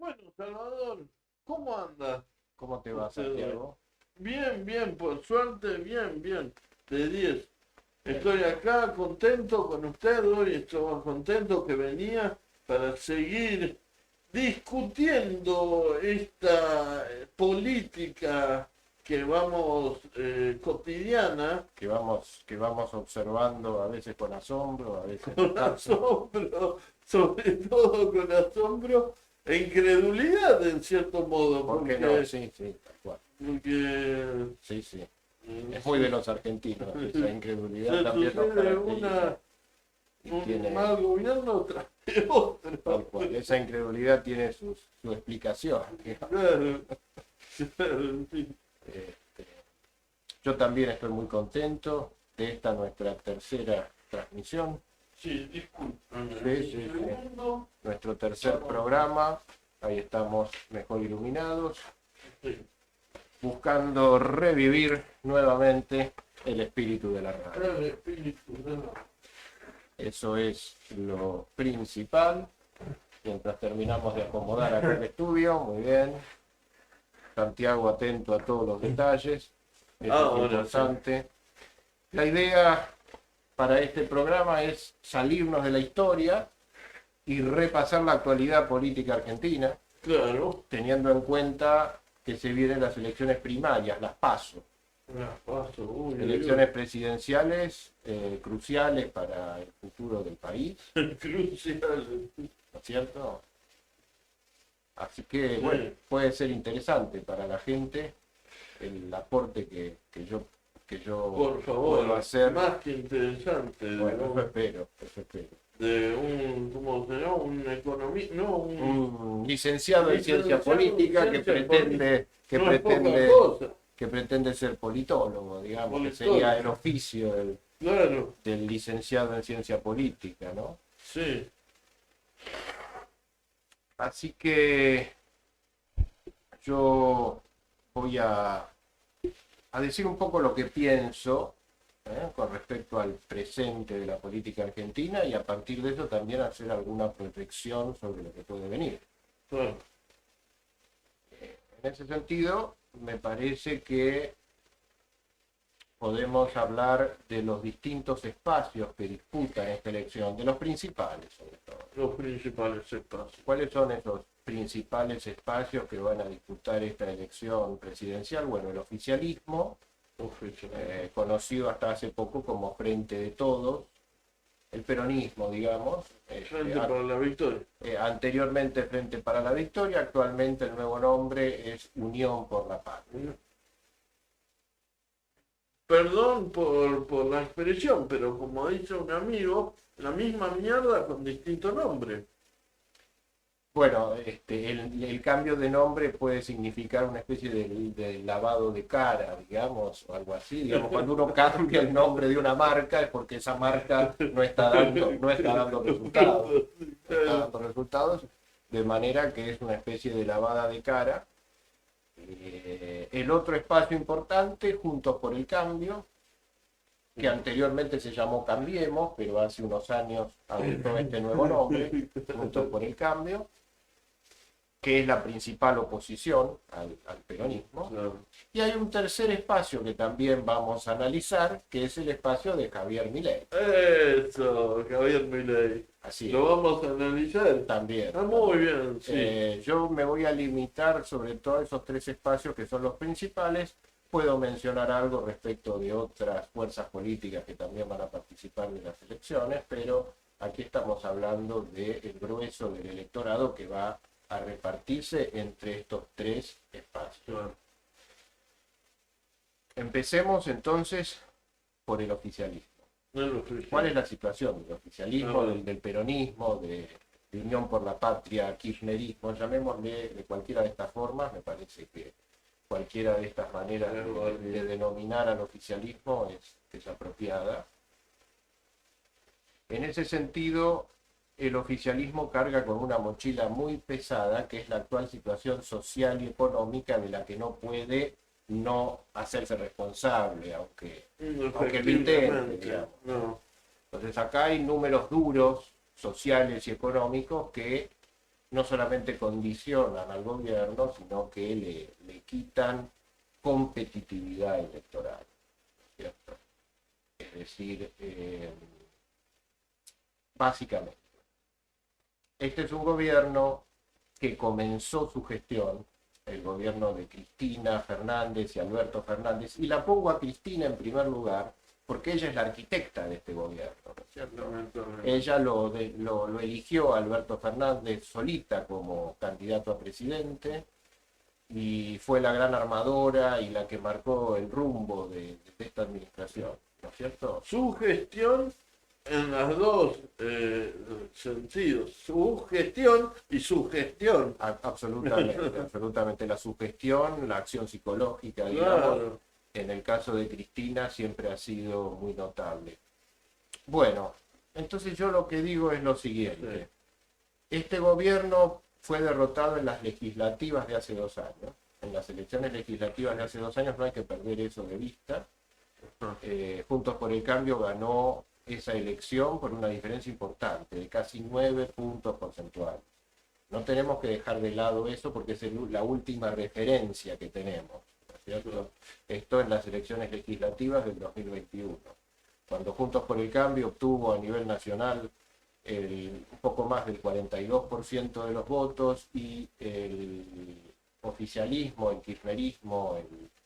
Bueno, Salvador, ¿cómo anda ¿Cómo te va, usted hoy? Santiago? Bien, bien, por suerte, bien, bien, de 10. Bien. Estoy acá contento con usted hoy, estoy más contento que venía para seguir discutiendo esta política que vamos cotidiana, Que vamos observando a veces con asombro, a veces con nostalgia. asombro, sobre todo con asombro e incredulidad en cierto modo, ¿Por qué no? Sí, sí, tal cual. porque Sí, sí. mm, Es muy de los argentinos. Esa incredulidad se también nos sucede caracteriza y un tiene, mal gobierno tras de otro. tal cual, esa incredulidad tiene su explicación, digamos. Claro, claro, sí. Este, yo también estoy muy contento de esta nuestra tercera transmisión, Sí, discúlpame. sí, Un sí, sí. segundo. Nuestro tercer programa. Ahí estamos mejor iluminados, Sí, buscando revivir nuevamente el espíritu de la radio. el espíritu de la- Eso es lo principal. Mientras terminamos de acomodar acá el estudio, muy bien. Santiago atento a todos los detalles, eso es Ahora sí. importante. La idea para este programa es salirnos de la historia y repasar la actualidad política argentina, Claro, teniendo en cuenta que se vienen las elecciones primarias, las PASO. las paso. Uy, uy, Elecciones presidenciales cruciales para el futuro del país, uy. Crucial. ¿no es cierto? Así que, bueno, Sí, puede ser interesante para la gente el aporte que yo por favor, puedo hacer. más que interesante, Bueno, eso espero, eso espero. de un, ¿cómo se llama? Un economista, no, Un licenciado en ciencia licenciado en política que ciencia política. pretende, que No es poca pretende, cosa, que pretende ser politólogo, digamos, que politólogo. sería el oficio Claro, del licenciado en ciencia política, ¿no? sí, Así que yo voy a decir un poco lo que pienso con respecto al presente de la política argentina y a partir de eso también hacer alguna reflexión sobre lo que puede venir. claro. En ese sentido, me parece que podemos hablar de los distintos espacios que disputan esta elección, de los principales sobre todo. Los principales espacios. ¿Cuáles son esos principales espacios que van a disputar esta elección presidencial? Bueno, el oficialismo, Oficialmente. conocido hasta hace poco como Frente de Todos, el peronismo, digamos, Frente para la victoria. anteriormente Frente para la Victoria, actualmente el nuevo nombre es Unión por la Patria. Perdón por la expresión, pero como dice un amigo, la misma mierda con distinto nombre. Bueno, el cambio de nombre puede significar una especie de lavado de cara, digamos, o algo así. Digamos, cuando uno cambia el nombre de una marca es porque esa marca no está dando resultados. No está dando resultados, de manera que es una especie de lavada de cara. El otro espacio importante, Juntos por el Cambio, que anteriormente se llamó Cambiemos, pero hace unos años adoptó este nuevo nombre, Juntos por el Cambio, que es la principal oposición al peronismo. Claro. Y hay un tercer espacio que también vamos a analizar, que es el espacio de Javier Milei. Eso, Javier Milei. Así Lo es, vamos a analizar. también. Está muy bien, sí. Yo me voy a limitar sobre todo a esos tres espacios que son los principales. Puedo mencionar algo respecto de otras fuerzas políticas que también van a participar de las elecciones, pero aquí estamos hablando del grueso del electorado que va a repartirse entre estos tres espacios. Claro. Empecemos entonces por el oficialismo. ¿Cuál es la situación del oficialismo, del peronismo, de Unión por la Patria, kirchnerismo? Llamémosle de cualquiera de estas formas, me parece que cualquiera de estas maneras de denominar al oficialismo es apropiada. En ese sentido, el oficialismo carga con una mochila muy pesada, que es la actual situación social y económica de la que no puede no hacerse responsable, aunque lo intente, digamos. No. Entonces acá hay números duros, sociales y económicos, que no solamente condicionan al gobierno, sino que le quitan competitividad electoral, ¿cierto? Es decir, básicamente, este es un gobierno que comenzó su gestión, el gobierno de Cristina Fernández y Alberto Fernández, y la pongo a Cristina en primer lugar porque ella es la arquitecta de este gobierno, ¿no es cierto? Ella lo eligió a Alberto Fernández solita como candidato a presidente y fue la gran armadora y la que marcó el rumbo de esta administración, ¿no es cierto? Su gestión en los dos sentidos, su gestión y su gestión. Absolutamente, absolutamente. La sugestión, la acción psicológica, digamos, Claro. en el caso de Cristina siempre ha sido muy notable. Bueno, entonces yo lo que digo es lo siguiente. Este gobierno fue derrotado en las legislativas de hace 2 años. En las elecciones legislativas de hace 2 años no hay que perder eso de vista. Juntos por el Cambio ganó esa elección por una diferencia importante, de casi 9 puntos porcentuales. No tenemos que dejar de lado eso porque es la última referencia que tenemos, ¿no es cierto? Esto en las elecciones legislativas del 2021, cuando Juntos por el Cambio obtuvo a nivel nacional un poco más del 42% de los votos y el oficialismo, el kirchnerismo,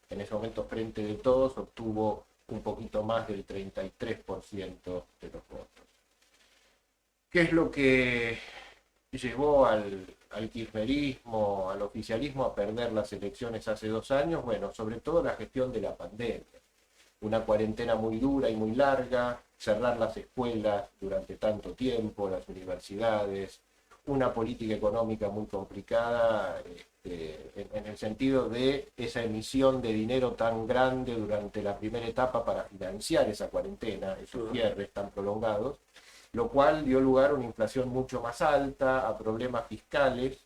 en ese momento Frente de Todos, obtuvo un poquito más del 33% de los votos. ¿Qué es lo que llevó al kirchnerismo, al oficialismo a perder las elecciones hace 2 años? Bueno, sobre todo la gestión de la pandemia. Una cuarentena muy dura y muy larga, cerrar las escuelas durante tanto tiempo, las universidades, una política económica muy complicada, en el sentido de esa emisión de dinero tan grande durante la primera etapa para financiar esa cuarentena, esos cierres tan prolongados, lo cual dio lugar a una inflación mucho más alta, a problemas fiscales,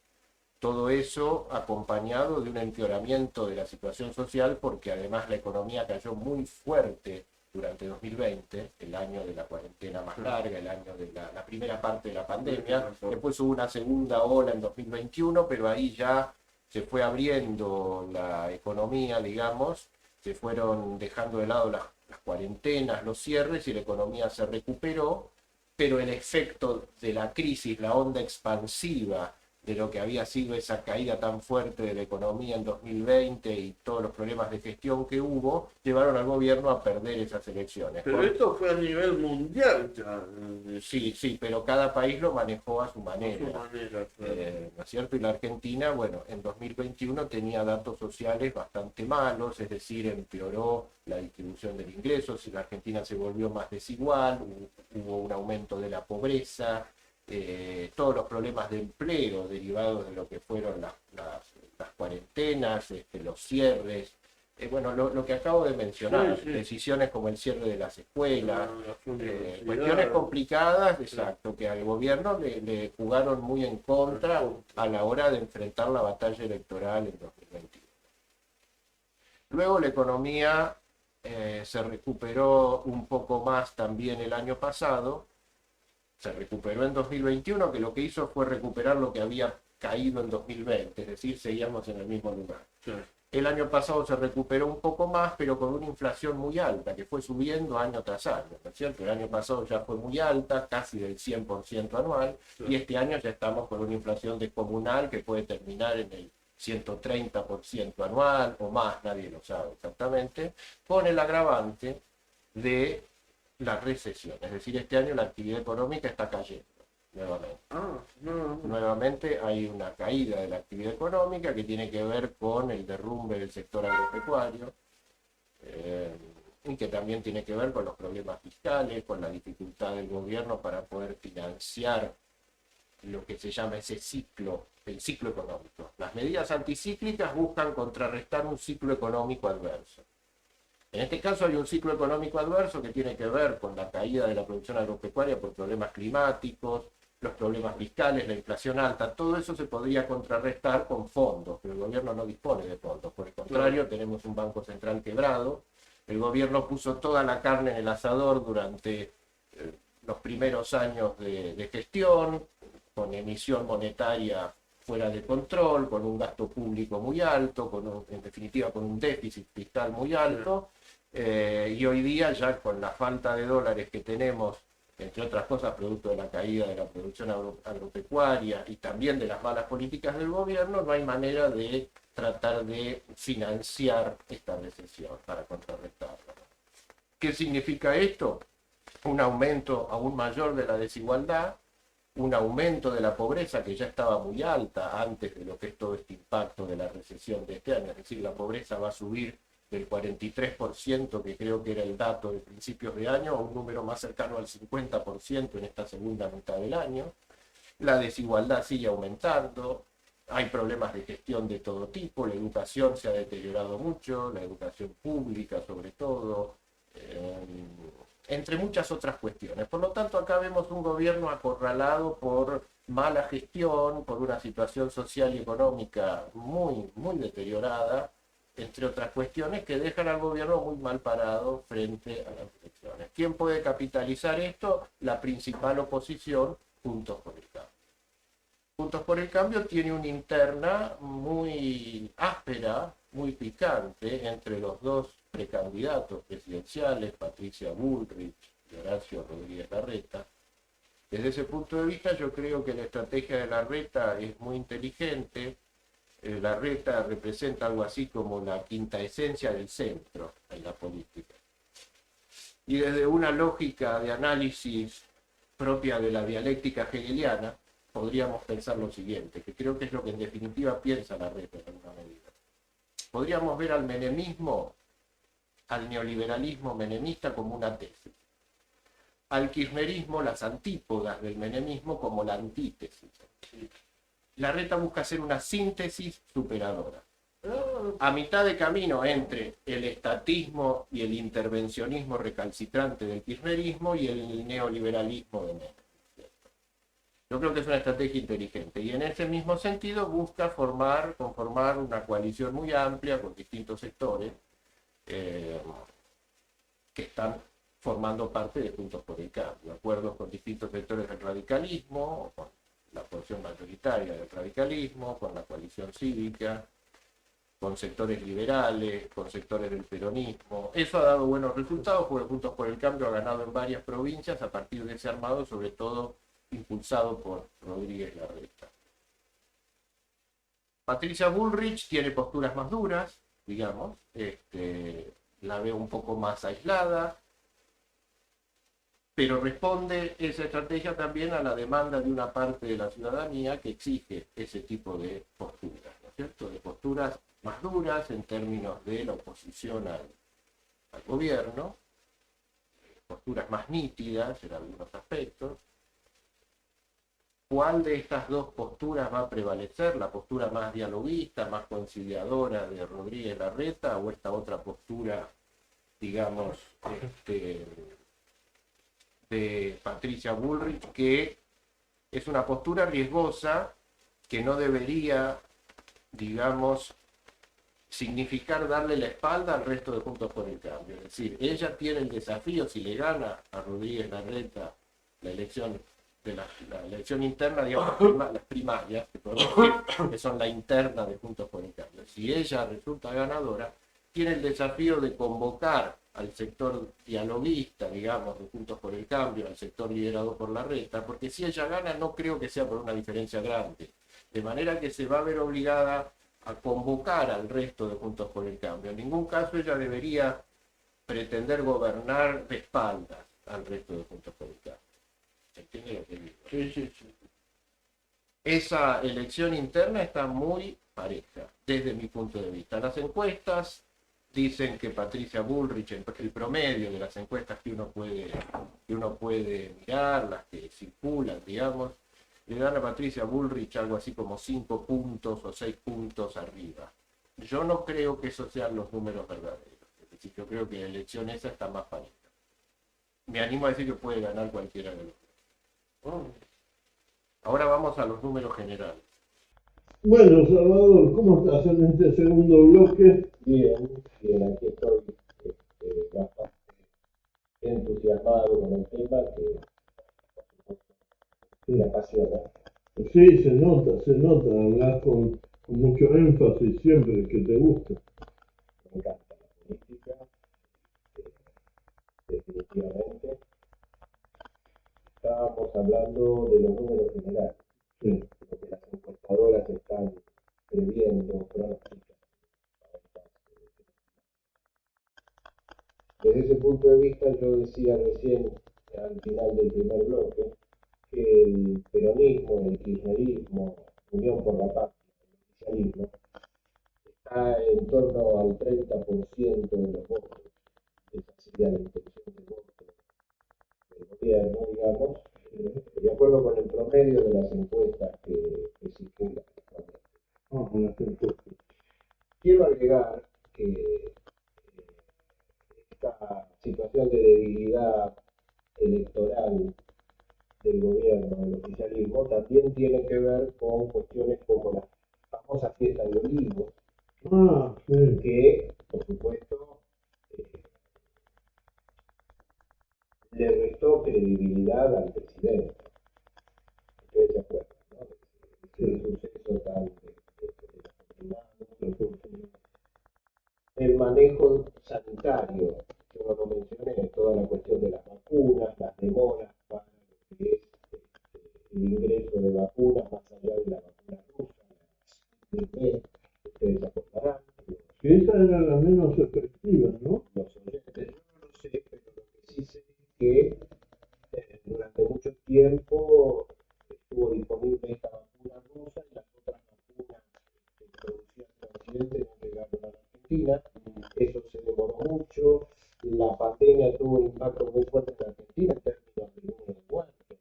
todo eso acompañado de un empeoramiento de la situación social, porque además la economía cayó muy fuerte durante 2020, el año de la cuarentena más larga, el año de la primera parte de la pandemia. Después hubo una segunda ola en 2021, pero ahí ya se fue abriendo la economía, digamos, se fueron dejando de lado las cuarentenas, los cierres, y la economía se recuperó, pero el efecto de la crisis, la onda expansiva de lo que había sido esa caída tan fuerte de la economía en 2020 y todos los problemas de gestión que hubo, llevaron al gobierno a perder esas elecciones. Pero esto fue a nivel mundial ya. Sí, pero cada país lo manejó a su manera. A su manera, claro. ¿No es cierto? Y la Argentina, bueno, en 2021 tenía datos sociales bastante malos, es decir, empeoró la distribución del ingreso, si la Argentina se volvió más desigual, hubo un aumento de la pobreza, todos los problemas de empleo derivados de lo que fueron las cuarentenas, los cierres, bueno, lo que acabo de mencionar, Sí. decisiones como el cierre de las escuelas, Las cuestiones complicadas, exacto, que al gobierno le jugaron muy en contra a la hora de enfrentar la batalla electoral en 2021. Luego la economía se recuperó un poco más también el año pasado, se recuperó en 2021, que lo que hizo fue recuperar lo que había caído en 2020, es decir, seguíamos en el mismo lugar. Sí. El año pasado se recuperó un poco más, pero con una inflación muy alta, que fue subiendo año tras año, ¿no es cierto? El año pasado ya fue muy alta, casi del 100% anual, sí. Y este año ya estamos con una inflación descomunal que puede terminar en el 130% anual o más, nadie lo sabe exactamente, con el agravante de la recesión. Es decir, este año la actividad económica está cayendo nuevamente. Nuevamente hay una caída de la actividad económica que tiene que ver con el derrumbe del sector agropecuario y que también tiene que ver con los problemas fiscales, con la dificultad del gobierno para poder financiar lo que se llama ese ciclo, el ciclo económico. Las medidas anticíclicas buscan contrarrestar un ciclo económico adverso. En este caso hay un ciclo económico adverso que tiene que ver con la caída de la producción agropecuaria por problemas climáticos, los problemas fiscales, la inflación alta. Todo eso se podría contrarrestar con fondos, pero el gobierno no dispone de fondos. Por el contrario, tenemos un Banco Central quebrado. El gobierno puso toda la carne en el asador durante los primeros años de gestión, con emisión monetaria fuera de control, con un gasto público muy alto, en definitiva con un déficit fiscal muy alto, y hoy día ya con la falta de dólares que tenemos, entre otras cosas producto de la caída de la producción agropecuaria y también de las malas políticas del gobierno, no hay manera de tratar de financiar esta recesión para contrarrestarla. ¿Qué significa esto? Un aumento aún mayor de la desigualdad, un aumento de la pobreza que ya estaba muy alta antes de lo que es todo este impacto de la recesión de este año, es decir, la pobreza va a subir del 43%, que creo que era el dato de principios de año, a un número más cercano al 50% en esta segunda mitad del año. La desigualdad sigue aumentando, hay problemas de gestión de todo tipo, la educación se ha deteriorado mucho, la educación pública sobre todo, entre muchas otras cuestiones. Por lo tanto, acá vemos un gobierno acorralado por mala gestión, por una situación social y económica muy deteriorada, entre otras cuestiones que dejan al gobierno muy mal parado frente a las elecciones. ¿Quién puede capitalizar esto? La principal oposición, Juntos por el Cambio. Juntos por el Cambio tiene una interna muy áspera, muy picante entre los dos precandidatos presidenciales, Patricia Bullrich y Horacio Rodríguez Larreta. Desde ese punto de vista yo creo que la estrategia de Larreta es muy inteligente. Larreta representa algo así como la quinta esencia del centro en la política. Y desde una lógica de análisis propia de la dialéctica hegeliana, podríamos pensar lo siguiente, que creo que es lo que en definitiva piensa Larreta en alguna medida. Podríamos ver al menemismo, al neoliberalismo menemista como una tesis, al kirchnerismo, las antípodas del menemismo, como la antítesis. Larreta busca hacer una síntesis superadora. A mitad de camino entre el estatismo y el intervencionismo recalcitrante del kirchnerismo y el neoliberalismo de Menem. Yo creo que es una estrategia inteligente y en ese mismo sentido busca conformar una coalición muy amplia con distintos sectores que están formando parte de Juntos por el Cambio, acuerdos con distintos sectores del radicalismo, con la porción mayoritaria del radicalismo, con la coalición cívica, con sectores liberales, con sectores del peronismo. Eso ha dado buenos resultados porque Juntos por el Cambio ha ganado en varias provincias a partir de ese armado, sobre todo impulsado por Rodríguez Larreta. Patricia Bullrich tiene posturas más duras, digamos, la veo un poco más aislada, pero responde esa estrategia también a la demanda de una parte de la ciudadanía que exige ese tipo de posturas, ¿no es cierto? De posturas más duras en términos de la oposición al gobierno, posturas más nítidas en algunos aspectos. ¿Cuál de estas dos posturas va a prevalecer? ¿La postura más dialoguista, más conciliadora de Rodríguez Larreta o esta otra postura, digamos, de Patricia Bullrich, que es una postura riesgosa que no debería, digamos, significar darle la espalda al resto de Juntos por el Cambio? Es decir, ella tiene el desafío, si le gana a Rodríguez Larreta la elección la elección interna, digamos, las primarias, que son la interna de Juntos por el Cambio. Si ella resulta ganadora, tiene el desafío de convocar al sector dialoguista, digamos, de Juntos por el Cambio, al sector liderado por Larreta, porque si ella gana no creo que sea por una diferencia grande. De manera que se va a ver obligada a convocar al resto de Juntos por el Cambio. En ningún caso ella debería pretender gobernar de espaldas al resto de Juntos por el Cambio. ¿Se entiende lo que digo? Sí. Esa elección interna está muy pareja, desde mi punto de vista. Las encuestas dicen que Patricia Bullrich, el promedio de las encuestas que uno puede mirar, las que circulan, digamos, le dan a Patricia Bullrich algo así como 5 puntos o 6 puntos arriba. Yo no creo que esos sean los números verdaderos. Es decir, yo creo que la elección esa está más pareja. Me animo a decir que puede ganar cualquiera de los dos. Ahora vamos a los números generales. Bueno, Salvador, ¿cómo estás en este segundo bloque? Bien, aquí estoy bastante entusiasmado con el tema que me apasiona. Sí, se nota, hablas con mucho énfasis siempre que te gusta. Me encanta la política, definitivamente. Estábamos hablando de los números generales, Sí. lo que las encuestadoras están previendo, pronosticando. Desde ese punto de vista, yo decía recién, al final del primer bloque, que el peronismo, el kirchnerismo, Unión por la Paz, el oficialismo, está en torno al 30% de los votos. Esa sería la intención de voto del gobierno, digamos, de acuerdo con el promedio de las encuestas que circulan actualmente. Ah, con las encuestas. Quiero agregar que esta situación de debilidad electoral del gobierno, del oficialismo, también tiene que ver con cuestiones como la famosa fiesta de olivos, Ah, sí. que, por supuesto, eh, le restó credibilidad al presidente. Ustedes se acuerdan, ¿no? Ese suceso tan desafortunado. El manejo sanitario, yo no lo mencioné, toda la cuestión de las vacunas, las demoras para lo que es el ingreso de vacunas más allá de la vacuna rusa, la Sputnik V, ustedes se acordarán, Que esa era la menos efectiva, ¿no? los oyentes, yo no lo sé, pero lo que sí sé es que durante mucho tiempo estuvo disponible esta vacuna rusa y las otras vacunas que producían el Occidente no llegaron a la Argentina. Eso se demoró mucho. La pandemia tuvo un impacto muy fuerte en la Argentina en términos de número de muertos.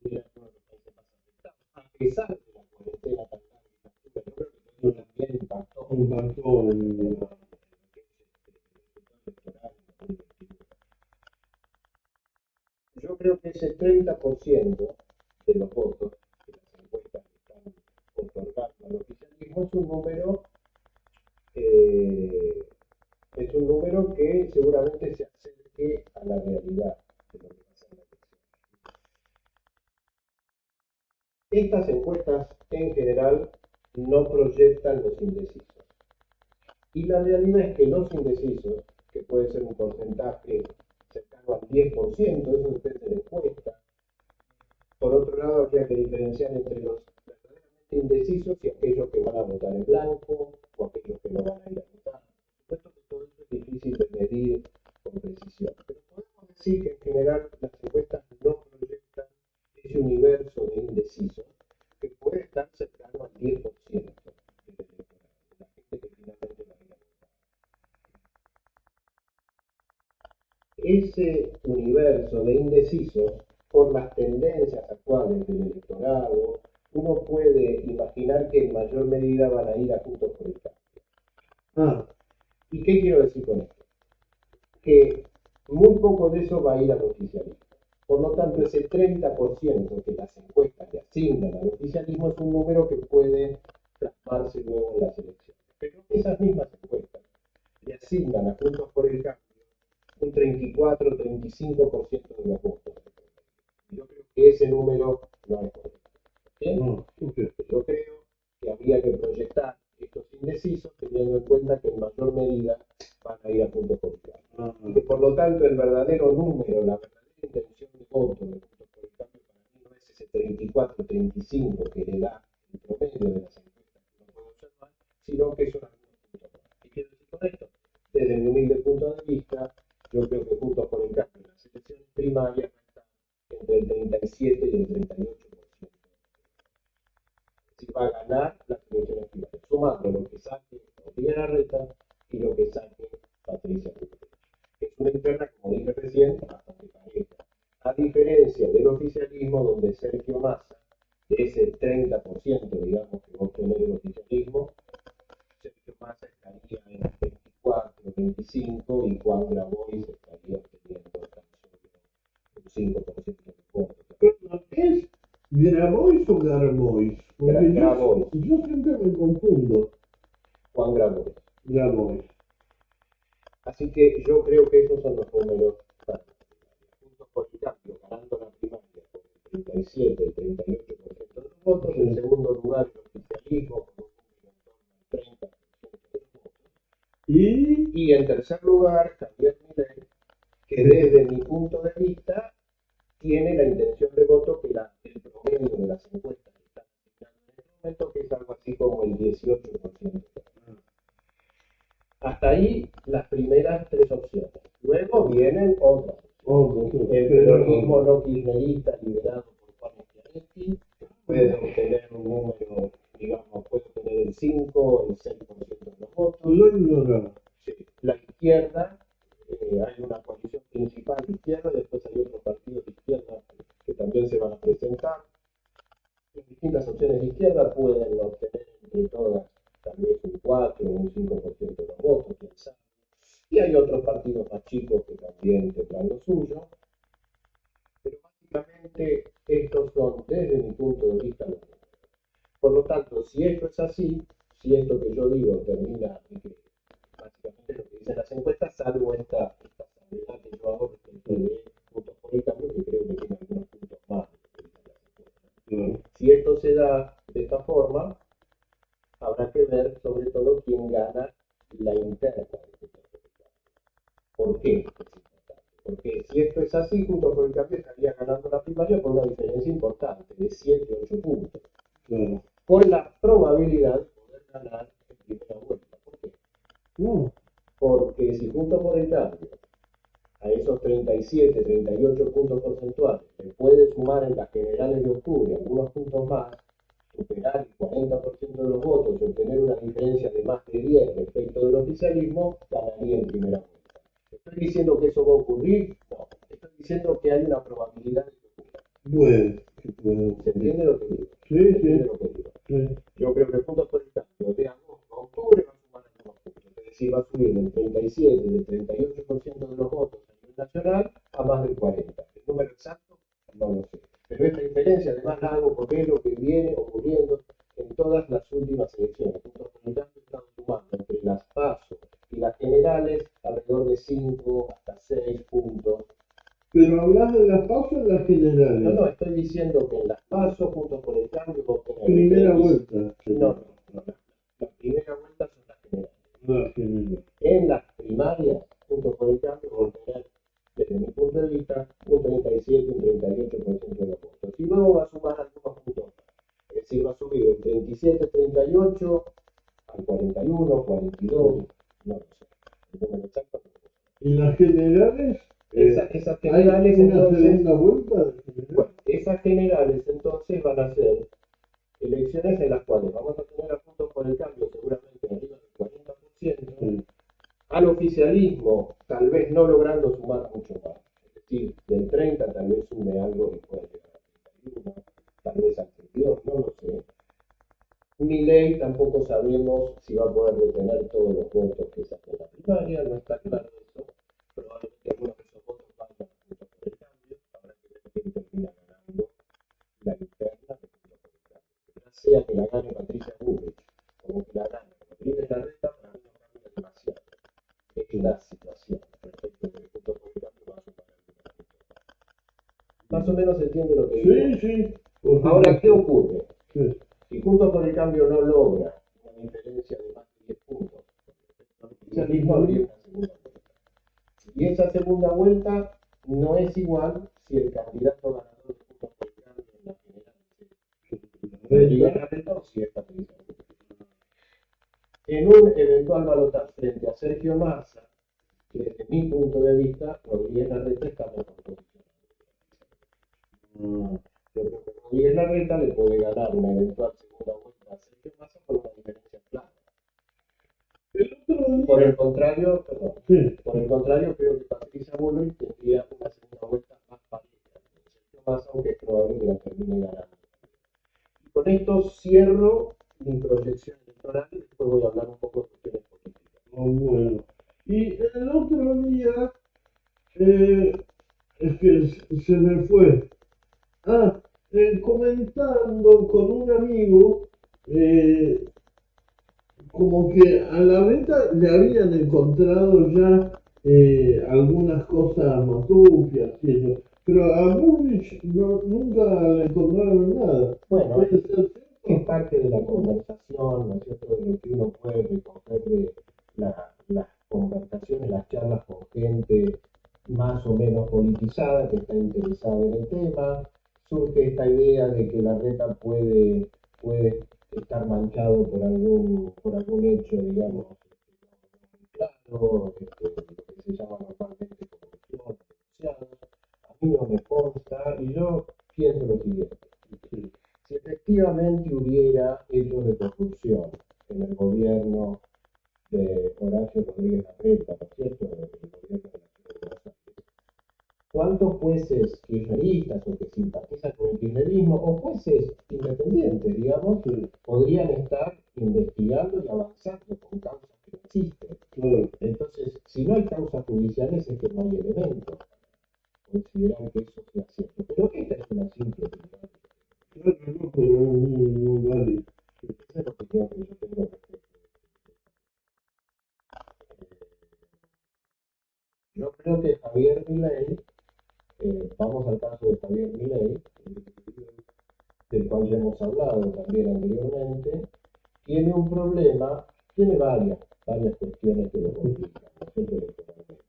Era uno de los países más afectados. A pesar de la cuarentena tan larga que tuvo, yo creo que eso también impactó Impactó en en lo que es el resultado electoral en 2021. Yo creo que ese 30% de los votos que las encuestas están otorgando al oficialismo eh, es un número que seguramente se acerque a la realidad de lo que pasa en la elección. Estas encuestas en general no proyectan los indecisos. Y la realidad es que los indecisos, que puede ser un porcentaje cercano al 10%, eso depende de la encuesta. Por otro lado, habría que diferenciar entre los verdaderamente indecisos y aquellos que van a votar en blanco o aquellos que no van a ir a votar. Por supuesto que todo eso es difícil de medir con precisión, pero podemos decir que en general las encuestas no proyectan ese universo de indecisos que puede estar cercano al 10% del electorado, de la gente que finalmente va a ir a votar. Ese universo de indecisos, por las tendencias actuales del electorado, uno puede imaginar que en mayor medida van a ir a Juntos por el Cambio. Ah, ¿Y qué quiero decir con esto? Que muy poco de eso va a ir al oficialismo. Por lo tanto, ese 30% que las encuestas le asignan al oficialismo es un número que puede plasmarse luego en las elecciones. Pero esas mismas encuestas le asignan a Juntos por el Cambio un 34-35% de los votos. Yo creo que ese número no es correcto. ¿Bien? ah, ok. Yo creo que habría que proyectar estos indecisos teniendo en cuenta que en mayor medida van a ir a Puntos por el Cambio. Ah, Y que por lo tanto el verdadero número, la verdadera intención de voto de Puntos por el Cambio para mí no es ese 34-35 que le da el promedio de las encuestas que uno puede observar, sino que son algunos puntos más. ¿Qué quiero decir con esto? Desde mi humilde punto de vista, yo creo que Juntos por el Cambio en las elecciones primarias va a estar entre el 37 y el 38%. Si va a ganar las elecciones primarias, sumando lo que saque Rodríguez Larreta y lo que saque Patricia Bullrich. Es una interna, como dije recién, bastante pareja. A diferencia del oficialismo, donde Sergio Massa, de ese 30%, digamos, que va a obtener el oficialismo, Sergio Massa estaría en 24, 25 y Juan Grabois estaría obteniendo tan solo un 5% de votos. Perdón, ¿es Grabois o Garbois? Porque Grabois, yo siempre me confundo. Juan Grabois. Grabois. Así que yo creo que esos son los números para las primarias. Juntos por el Cambio, ganando la primaria por el 37, el 38% de los votos, en segundo lugar el oficialismo con un número en torno al 30% de los votos, y en tercer lugar Javier Milei, que desde mi punto de vista tiene la intención de voto que el promedio de las encuestas que están asignando en este momento, que es algo así como el 18%. Hasta ahí las primeras tres opciones. Luego vienen otras. El peronismo no kirchnerista liderado por Juan Schiaretti puede obtener un número, digamos, puede obtener el 5 o el 6% de los votos. Sí. La izquierda, hay una coalición principal de izquierda, después hay otros partidos de izquierda que también se van a presentar. Las distintas opciones de izquierda pueden obtener entre todas tal vez un 4 o un 5% de los votos, quién sabe. Y hay otros partidos más chicos que también tendrán lo suyo. Pero básicamente estos son, desde mi punto de vista, los números. Por lo tanto, si esto es así, si esto que yo digo termina, básicamente lo que dicen las encuestas, salvo esta salvedad que yo hago respecto de Juntos por el Cambio, que creo que tiene algunos puntos más de lo que dicen las encuestas. Si esto se da de esta forma, habrá que ver sobre todo quién gana la interna de Juntos por el Cambio. ¿Por qué es importante? Porque si esto es así, Juntos por el Cambio estaría ganando la primaria por una diferencia importante, de 7 o 8 puntos. Con la probabilidad de poder ganar en primera vuelta. ¿Por qué? Porque si Juntos por el Cambio a esos 37, 38 puntos porcentuales le puede sumar en las generales de octubre algunos puntos más, superar el 40% de los votos y obtener una diferencia de más de 10 respecto del oficialismo, ganaría en primera vuelta. ¿Estoy diciendo que eso va a ocurrir? No. Estoy diciendo que hay una probabilidad de que ocurra. Bueno. ¿Se entiende lo que digo? Sí. Yo creo que Juntos por el Cambio de agosto a octubre va a sumar algunos puntos. Es decir, va a subir del 37, del 38% de los votos a nivel nacional a más del 40%. El número exacto no lo sé. Pero esta diferencia además la hago porque es lo que viene ocurriendo en todas las últimas elecciones. Juntos por el Cambio están sumando entre las PASO y las generales alrededor de 5 hasta 6 puntos. Pero hablas de las PASO o las generales. No, estoy diciendo que en las PASO, Juntos por el Cambio, va a obtener Primera vuelta. No. La primera vuelta son las generales. Las generales. En las primarias, Juntos por el Cambio, va a obtener, desde mi punto de vista, un 37, un 38% de los votos. Y luego va a sumar algunos puntos. Es decir, va a subir del 37, 38 al 41, 42, no lo sé. El número exacto no lo sé. ¿Y las generales? Esas generales, ¿hay una entonces, segunda vuelta? bueno, esas generales entonces van a ser elecciones en las cuales vamos a tener a Juntos por el Cambio seguramente arriba del 40%, Sí. al oficialismo tal vez no logrando sumar mucho más, es decir, del 30 tal vez sume algo y pueda llegar al 31, tal vez al 32, no lo sé. Milei tampoco sabemos si va a poder retener todos los votos que saque en la primaria, no está claro eso. Probablemente algunos de esos votos vayan a Juntos por el Cambio, habrá que ver quién termina ganando la interna de Juntos por el Cambio. Ya sea que la gane Patricia Bullrich o que la gane Rodríguez Larreta, para mí no cambia demasiado. Es la situación respecto de que Juntos por el Cambio va a sumar algunos puntos más. Más o menos se entiende lo que digo. Sí. Ahora, ¿qué ocurre? Sí. Si Juntos por el Cambio no logra una diferencia de más de 10 puntos, el oficialismo habría una segunda vuelta. Y esa segunda vuelta no es igual si el candidato ganador de Juntos por el Cambio en la general es Rodríguez Larreta o si es Patricia Bullrich. En un eventual balotaje frente a Sergio Massa, desde mi punto de vista, Rodríguez Larreta está mejor posicionado. Yo creo que Rodríguez Larreta le puede ganar una eventual segunda vuelta a Sergio Massa por una diferencia clara. Por el contrario, creo que Patricia Bullrich tendría una segunda vuelta más pareja con Sergio Massa, aunque es probable que la termine ganando. Y con esto cierro mi proyección electoral y después voy a hablar un poco de cuestiones políticas. Bueno. Y el otro día, es que se me fue. Comentando con un amigo, como que a la beta le habían encontrado ya algunas cosas matupias y eso. Pero a Bullrich nunca le encontraron nada. Bueno, Puede ser es cierto. parte de la conversación, ¿no es cierto?, de lo que uno puede recoger de las conversaciones, las charlas con gente más o menos politizada que está interesada en el tema. Surge esta idea de que Larreta puede estar manchado por algún hecho, digamos, claro, lo que se llama normalmente corrupción denunciada. A mí no me consta y yo pienso lo siguiente. Si efectivamente hubiera hechos de corrupción en el gobierno de Horacio Rodríguez Larreta, ¿no es cierto?, en el gobierno de la Ciudad de Buenos Aires, ¿cuántos jueces kirchneristas o que simpatizan con el kirchnerismo o jueces independientes, digamos, podrían estar investigando y avanzando con causas que no existen? Claro. Entonces, si no hay causas judiciales es que no hay elementos para considerar que eso sea cierto. Pero esta es una simple opinión. Claro, no, pero es muy válido. Esa es la opinión que yo tengo respecto. Yo creo que Javier Milei, vamos al caso de Javier Milei, del cual ya hemos hablado también anteriormente, tiene un problema, tiene varias cuestiones que lo complican, ¿no es cierto?, electoralmente.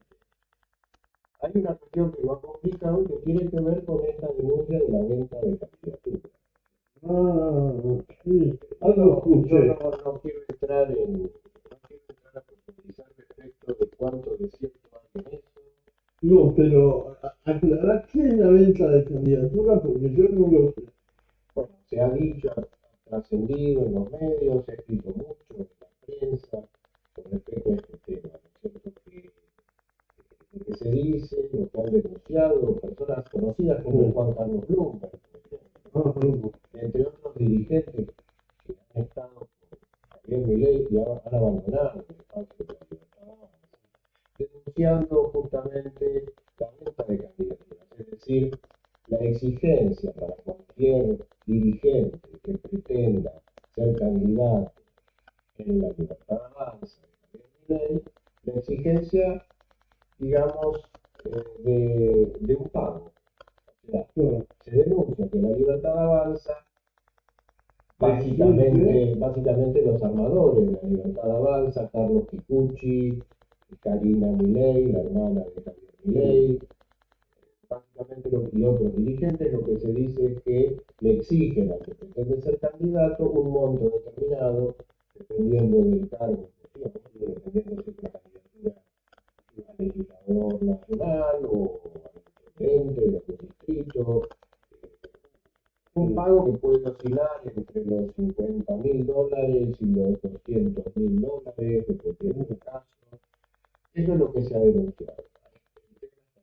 Hay una cuestión que lo ha complicado que tiene que ver con esta denuncia de la venta de candidaturas. Sí, Yo algo escuché. no quiero entrar a profundizar respecto de cuánto de cierto hay en eso. No, pero aclarar qué es la venta de candidatura, porque yo no lo sé. Bueno, se ha dicho, ha trascendido en los medios, se ha escrito mucho en la prensa con respecto a este tema, ¿no es cierto?, que lo que se dice, lo que han denunciado personas conocidas como Juan Carlos Bloomberg, por ejemplo, entre otros dirigentes que han estado con Javier Milei y han abandonado el espacio de la libertad, denunciando justamente la venta de candidaturas, es decir, la exigencia para cualquier dirigente que pretenda ser candidato en la libertad avanza de Javier Milei, la exigencia, digamos, de un pago. O sea, se denuncia que la libertad avanza, básicamente los armadores de la libertad avanza, Carlos Picucci, Karina Milei, la hermana de Javier Milei, básicamente y otros dirigentes, lo que se dice es que le exigen al que pretende ser candidato un monto determinado, dependiendo del cargo, dependiendo si es una candidatura a legislador nacional o a intendente de algún distrito, un pago que puede oscilar entre los $50.000 y los $200.000, dependiendo del caso. Eso es lo que se ha denunciado.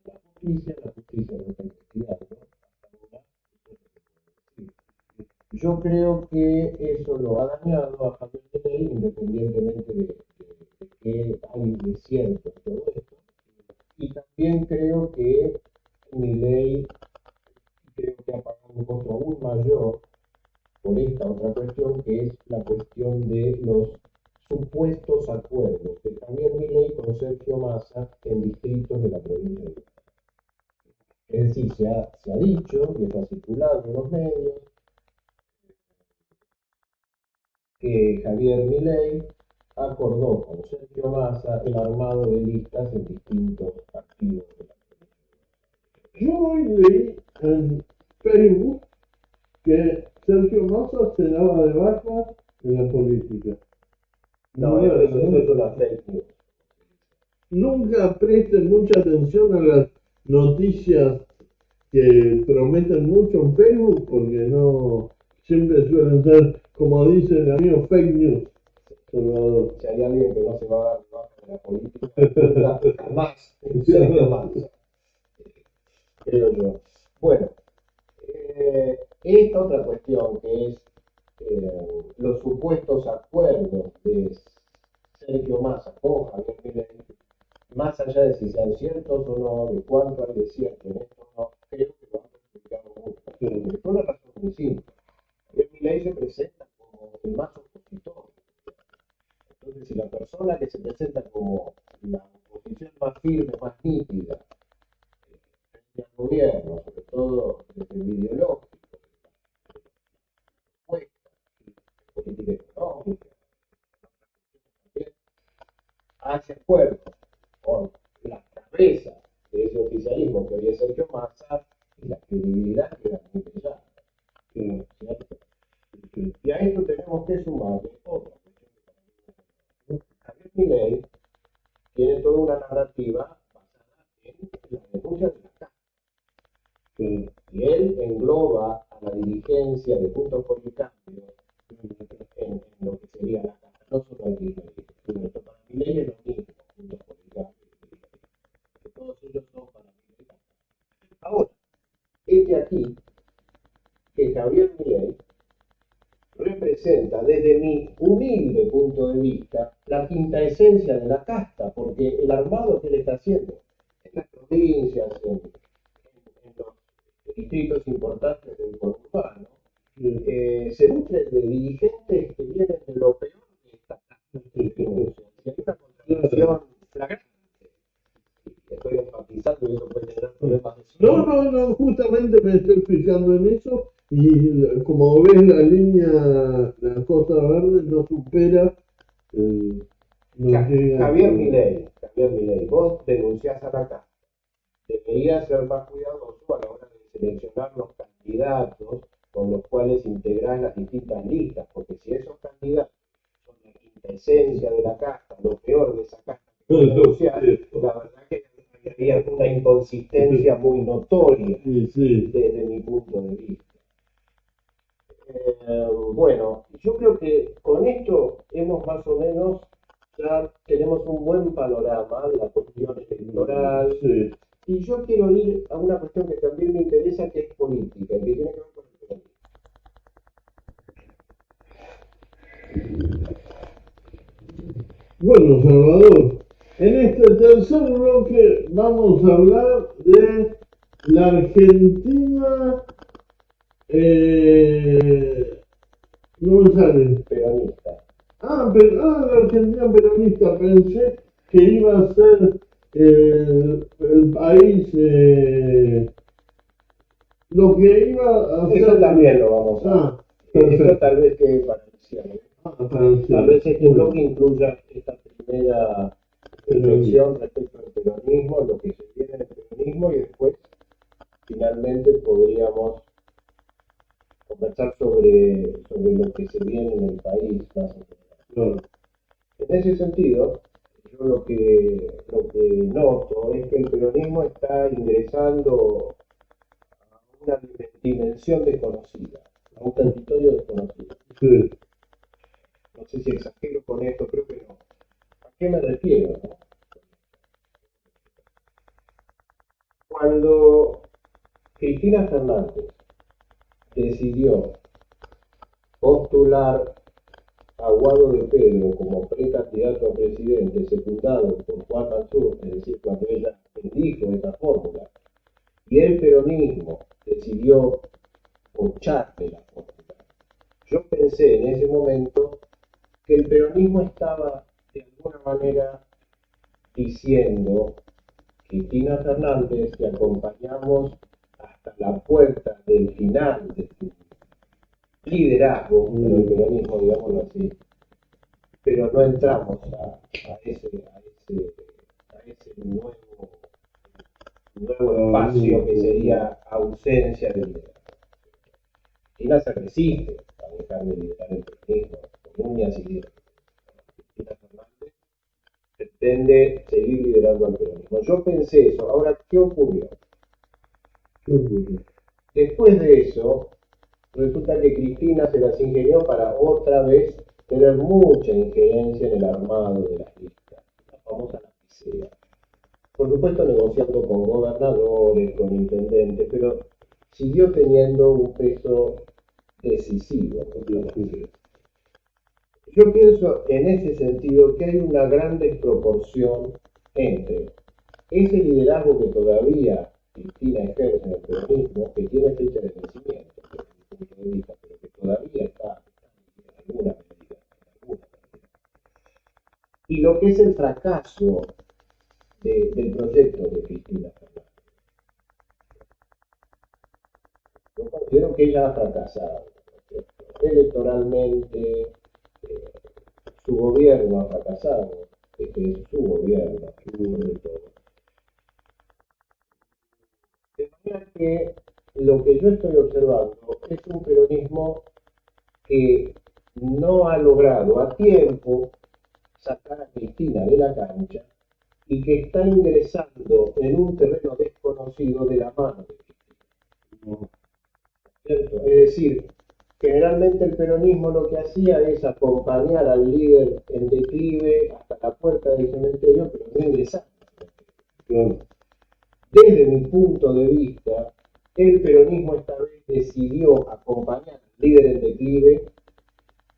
La justicia lo está investigando hasta ahora. Yo creo que eso lo ha dañado a Javier Milei, independientemente de qué hay de cierto en todo esto. Y también creo que Milei ha pagado un costo aún mayor por esta otra cuestión, que es la cuestión de los supuestos acuerdos de Javier Milei con Sergio Massa en distritos de la provincia de Buenos Aires. Es decir, se ha dicho y está circulado en los medios que Javier Milei acordó con Sergio Massa el armado de listas en distintos partidos de la provincia. Yo hoy leí en Facebook que Sergio Massa se daba de baja en la política. No, eso es una fake news. Nunca presten mucha atención a las noticias que prometen mucho en Facebook, porque no siempre suelen ser, como dice el amigo, fake news. Salvador. Si hay alguien que no se va a dar de baja en la política, jamás, Sergio Massa, creo yo. Bueno, esta otra cuestión que es los supuestos acuerdos de Sergio Massa con Javier Milei, más allá de si sean ciertos o no, de cuánto hay de cierto en esto, no, creo que lo han perjudicado mucho. Por una razón muy simple. Javier Milei se presenta como el más opositor. Entonces, si la persona que se presenta como la oposición más firme, más nítida, frente al gobierno, económica, hace acuerdos con la cabeza de ese oficialismo que hoy es Sergio Massa y la credibilidad queda muy brillante. ¿Cierto? Y a esto tenemos que sumarle otra cuestión. Javier Milei tiene toda una narrativa basada en la denuncia de la casta. Y él engloba a la dirigencia de Juntos por el Cambio en lo que sería la casta, no solo al Milei. Para Milei es lo mismo, Juntos por el Cambio, que todos ellos son para Milei. Ahora, aquí que Javier Milei representa desde mi humilde punto de vista la quinta esencia de la casta, porque el armado que él está haciendo en las provincias, en los distritos importantes del conurbano, se nutre de dirigentes que vienen de lo peor de esta casta. Y hay una contradicción flagrante. Estoy enfatizando que eso puede tener problemas de salud. No, justamente me estoy fijando en eso y como ves la línea de la Costa Verde no supera, no llega Javier Milei, vos denunciás a la casta. Debería ser más cuidadoso a la hora de seleccionar los candidatos con los cuales integrás las distintas listas, porque si esos candidatos son la quinta esencia de la casta, lo peor de esa casta que vos denunciás, la verdad que había una inconsistencia muy notoria desde mi punto de vista. Bueno, yo creo que con esto hemos más o menos, ya tenemos un buen panorama de la cuestión electoral. Sí. Y yo quiero ir a una cuestión que también me interesa, que es política, y que tiene que ver con el peronismo. Bueno, Salvador, en este tercer bloque vamos a hablar de la Argentina, no me sale. Peronista. La Argentina peronista, pensé que iba a ser el país, lo que iba a hacer. Eso también lo vamos a ver. Eso tal vez quede para el cierre. Tal vez este bloque incluya esta primera reflexión respecto al peronismo, lo que se viene del peronismo, y después finalmente podríamos conversar sobre lo que se viene en el país más en general. En ese sentido, yo lo que noto es que el peronismo está ingresando a una dimensión desconocida, a un territorio desconocido. Sí. No sé si exagero con esto, creo que no. ¿A qué me refiero? ¿No? Cuando Cristina Fernández decidió postular a Guado de Pedro como precandidato a presidente, secundado por Juan Mansur, es decir, cuando ella eligió esta fórmula, y el peronismo decidió pocharle la fórmula, yo pensé en ese momento que el peronismo estaba de alguna manera diciendo: Cristina Fernández, te acompañamos hasta la puerta del final de tu liderazgo en el peronismo, digámoslo así, pero no entramos a ese nuevo espacio que sería ausencia de liderazgo. Cristina se resiste a dejar de liderar el peronismo con uñas y dientes. Cristina Fernández pretende seguir liderando al peronismo. Yo pensé eso. Ahora, ¿qué ocurrió? Después de eso, resulta que Cristina se las ingenió para otra vez tener mucha injerencia en el armado de las listas, la famosa lapicera. Por supuesto, negociando con gobernadores, con intendentes, pero siguió teniendo un peso decisivo. Yo pienso en ese sentido que hay una gran desproporción entre ese liderazgo que todavía Cristina ejerce en el peronismo, que tiene fecha de vencimiento, desde mi punto de vista, pero que todavía está en alguna medida, y lo que es el fracaso del proyecto de Cristina Fernández. Yo considero que ella ha fracasado electoralmente, gobierno ha fracasado, este es su gobierno, sobre todo. De manera que lo que yo estoy observando es un peronismo que no ha logrado a tiempo sacar a Cristina de la cancha y que está ingresando en un terreno desconocido de la mano de Cristina. ¿Cierto? Es decir, generalmente el peronismo lo que hacía es acompañar al líder en declive hasta la puerta del cementerio, pero no ingresar. Desde mi punto de vista, el peronismo esta vez decidió acompañar al líder en declive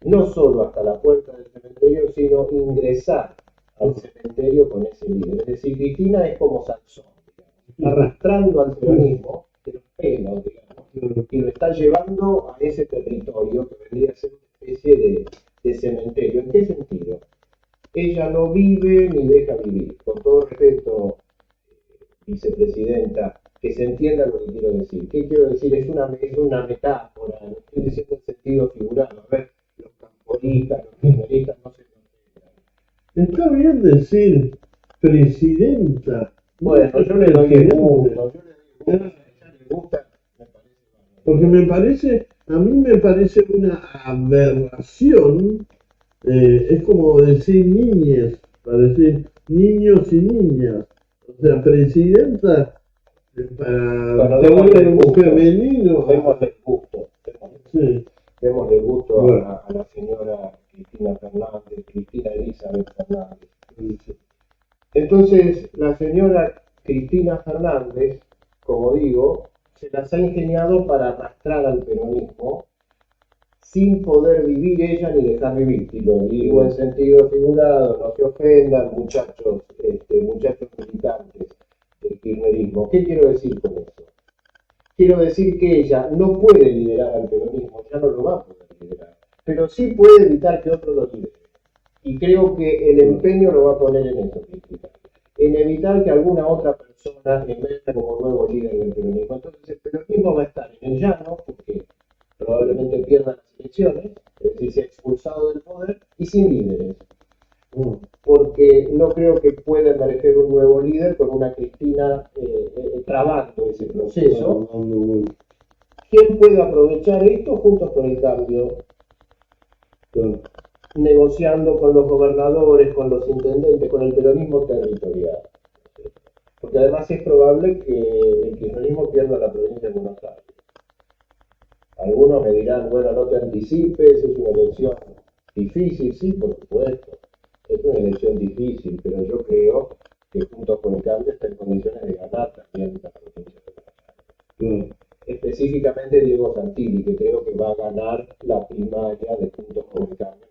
no solo hasta la puerta del cementerio, sino ingresar al cementerio con ese líder. Es decir, Cristina es como Sansón, arrastrando al peronismo de los pelos, digamos, y lo está llevando a ese territorio que vendría a ser una especie de cementerio. ¿En qué sentido? Ella no vive ni deja vivir. Con todo respeto, vicepresidenta, que se entienda lo que quiero decir. ¿Qué quiero decir? Es una metáfora, no estoy diciendo en sentido figurado. A ver, los camporistas, los kirchneristas no se consideran. Está bien decir presidenta. Bueno, yo le doy el gusto, a ella le gusta, me parece. Porque a mí me parece una aberración, es como decir niñes, para decir niños y niñas. O sea, presidenta, para démosle el un gusto. femenino. Démosle el gusto. Sí. Démosle el gusto Bueno. a la señora Cristina Fernández, Cristina Elizabeth Fernández. Entonces, la señora Cristina Fernández, como digo, se las ha ingeniado para arrastrar al peronismo sin poder vivir ella ni dejar vivir. Y lo digo en sentido figurado, no se ofendan, muchachos militantes del kirchnerismo. ¿Qué quiero decir con eso? Quiero decir que ella no puede liderar al peronismo, ya no lo va a poder liderar, pero sí puede evitar que otro lo lidere. Y creo que el empeño lo va a poner en eso, en evitar que alguna otra persona emerja como nuevo líder del peronismo. Entonces el peronismo va a estar en el llano, porque probablemente pierda las elecciones, es decir, se ha expulsado del poder, y sin líderes. Porque no creo que pueda emerger un nuevo líder con una Cristina trabando ese proceso. ¿Quién puede aprovechar esto? Juntos por el Cambio, negociando con los gobernadores, con los intendentes, con el peronismo territorial. Porque además es probable que el kirchnerismo pierda la provincia de Buenos Aires. Algunos me dirán, bueno, no te anticipes, es una elección difícil, sí, por supuesto. Es una elección difícil, pero yo creo que Juntos por el Cambio está en condiciones de ganar también la provincia de Buenos Aires. Específicamente Diego Santilli, que creo que va a ganar la primaria de Juntos por el Cambio.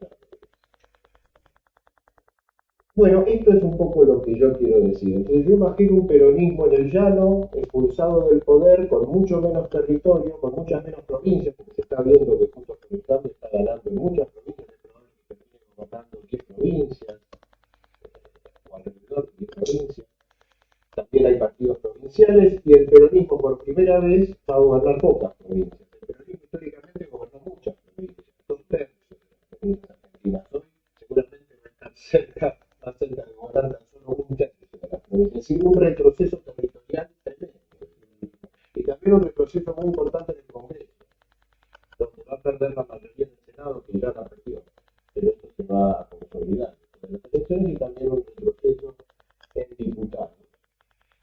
Bueno, esto es un poco lo que yo quiero decir. Entonces yo imagino un peronismo en el llano, expulsado del poder, con mucho menos territorio, con muchas menos provincias, porque se está viendo que Juntos por el Cambio está ganando en muchas provincias, es probable que termine gobernando 10 provincias, o alrededor de 10 provincias. También hay partidos provinciales, y el peronismo por primera vez va a gobernar pocas provincias. El peronismo históricamente gobernó muchas provincias, 2/3 de las provincias argentinas. Hoy seguramente va a estar más cerca de gobernar tan solo un tercio de las provincias. Es decir, un retroceso territorial tremendo. Y también un retroceso muy importante en el Congreso, donde va a perder la mayoría del Senado, que ya la perdió. Pero esto se va a consolidar en las elecciones, y también un retroceso en diputados.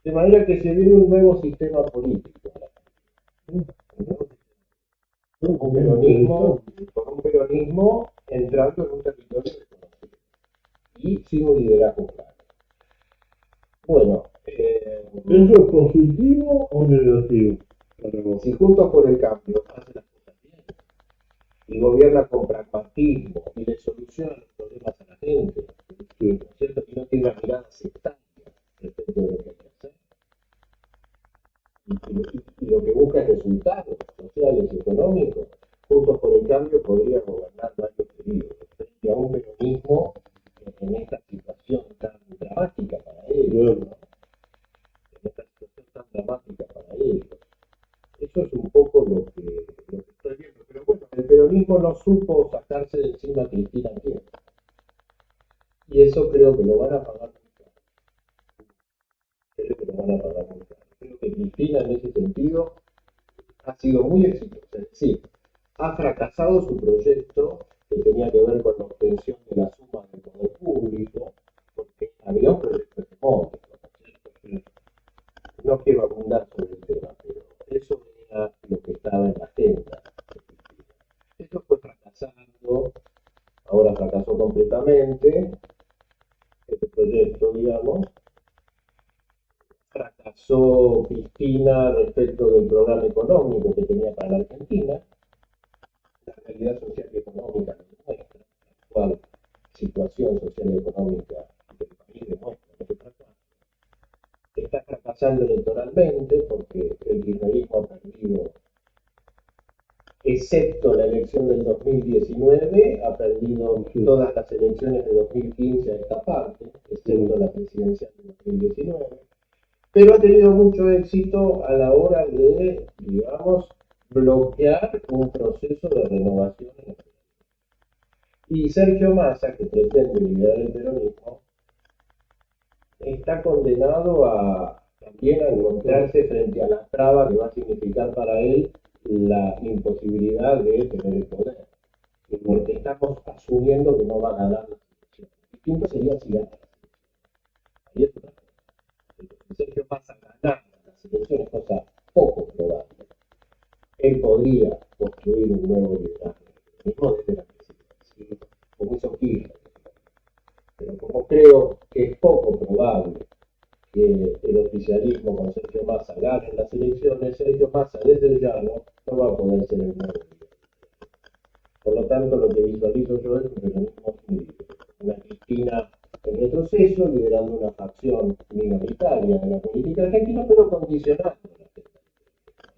De manera que se viene un nuevo sistema político. Con un peronismo entrando en un territorio desconocido y sin un liderazgo claro. Bueno, ¿eso es positivo o negativo para vos? si Juntos por el Cambio hace las cosas bien y gobierna con pragmatismo y le soluciona los problemas a la gente, ¿no es cierto? Y no tiene una mirada sectaria respecto de lo que hay que hacer, y lo que busca es resultados sociales y económicos, Juntos por el Cambio podría gobernar varios periodos frente a un peronismo en esta situación tan dramática para ellos, ¿no? En esta situación tan dramática para ellos. Eso es un poco lo que estoy viendo. Pero bueno, el peronismo no supo sacarse de encima a Cristina a tiempo. Y eso creo que lo van a pagar muy caro. Creo que lo van a pagar muy caro. Creo que Cristina en ese sentido ha sido muy exitosa. Es decir, ha fracasado su proyecto que tenía que ver con la obtención de la suma del poder público, porque había un proyecto hegemónico, ¿no es cierto? No quiero abundar sobre el tema, pero eso era lo que estaba en la agenda. Esto fue fracasando, ahora fracasó completamente, este proyecto, digamos. Fracasó Cristina respecto del programa económico que tenía para la Argentina. La realidad social y económica lo demuestra, la actual situación social y económica del país demuestra lo que fracasa. Está fracasando electoralmente porque el kirchnerismo ha perdido, excepto la elección del 2019, ha perdido todas las elecciones de 2015 a esta parte, excepto la presidencial de 2019, pero ha tenido mucho éxito a la hora de, digamos, bloquear un proceso de renovación en el país. Y Sergio Massa, que pretende liderar el peronismo, está condenado a también a encontrarse frente a la traba que va a significar para él la imposibilidad de tener el poder. Porque estamos asumiendo que no va a ganar las elecciones. Distinto sería si gana las elecciones. Ahí es otra cosa. Si Sergio Massa ganar las elecciones, cosa poco probable, él podría construir un nuevo liderazgo, mismo desde la presidencia, como hizo Kirchner. Pero como creo que es poco probable que el oficialismo con Sergio Massa gane las elecciones, Sergio Massa desde el llano no va a poder ser el nuevo líder. Por lo tanto, lo que visualizo yo es un peronismo dividido. Una Cristina en retroceso, liderando una facción minoritaria de la política argentina, pero condicionando la agenda.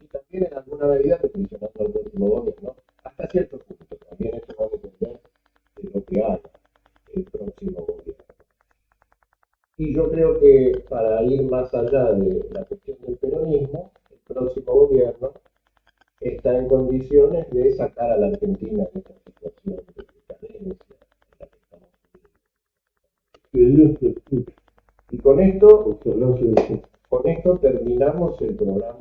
Y también en alguna medida condicionando al próximo gobierno, hasta cierto punto. También esto va a depender de lo que haga el próximo gobierno. Y yo creo que para ir más allá de la cuestión del peronismo, el próximo gobierno está en condiciones de sacar a la Argentina de esta situación de decadencia en la que estamos viviendo. Que Dios te escuche. Y con esto Ojalá se escuche. terminamos el programa